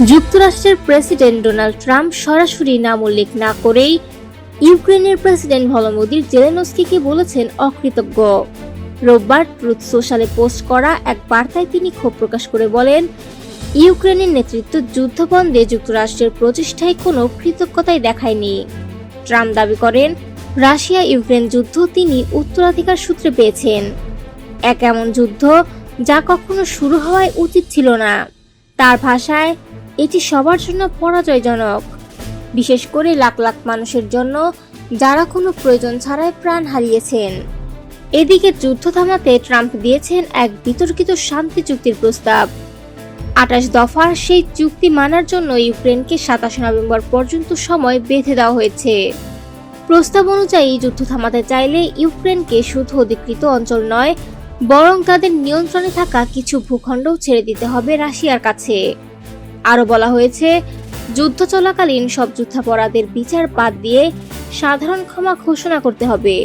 যুক্তরাষ্ট্রের president Donald Trump সরাসরি নাম উল্লেখ না করেই ইউক্রেনের প্রেসিডেন্ট ভলোদিমির জেলেনস্কিকে বলেছেন অকৃতজ্ঞ। রোববার ট্রুথ সোশ্যালে পোস্ট করা এক বার্তায় তিনি ক্ষোভ প্রকাশ করে বলেন, ইউক্রেনের নেতৃত্ব যুদ্ধবন্ধে যুক্তরাষ্ট্রের প্রচেষ্টায় কোনো কৃতজ্ঞতাই দেখায়নি। ট্রাম্প দাবি করেন, রাশিয়া ইউক্রেন যুদ্ধ তিনি উত্তরাধিকার সূত্রে পেয়েছেন, এক এমন যুদ্ধ যা কখনো শুরু হওয়াই উচিত ছিল না। তার ভাষায়, এটি সবার জন্য পরাজয়জনক, বিশেষ করে লাখ লাখ মানুষের জন্য যারা কোনো প্রয়োজন ছাড়াই প্রাণ হারিয়েছেন। এদিকে যুদ্ধ থামাতে ট্রাম্প দিয়েছেন এক বিতর্কিত শান্তি চুক্তির প্রস্তাব। ২৮ দফার সেই চুক্তি মানার জন্য ইউক্রেনকে ২৭ নভেম্বর পর্যন্ত সময় বেঁধে দেওয়া হয়েছে। প্রস্তাব অনুযায়ী যুদ্ধ থামাতে চাইলে ইউক্রেনকে শুধু অধিকৃত অঞ্চল নয়, বরং তাদের নিয়ন্ত্রণে থাকা কিছু ভূখণ্ডও ছেড়ে দিতে হবে রাশিয়ার কাছে। আরও বলা হয়েছে, যুদ্ধ চলাকালীন সব যুদ্ধাপরাধের বিচার বাদ দিয়ে সাধারণ ক্ষমা ঘোষণা করতে হবে।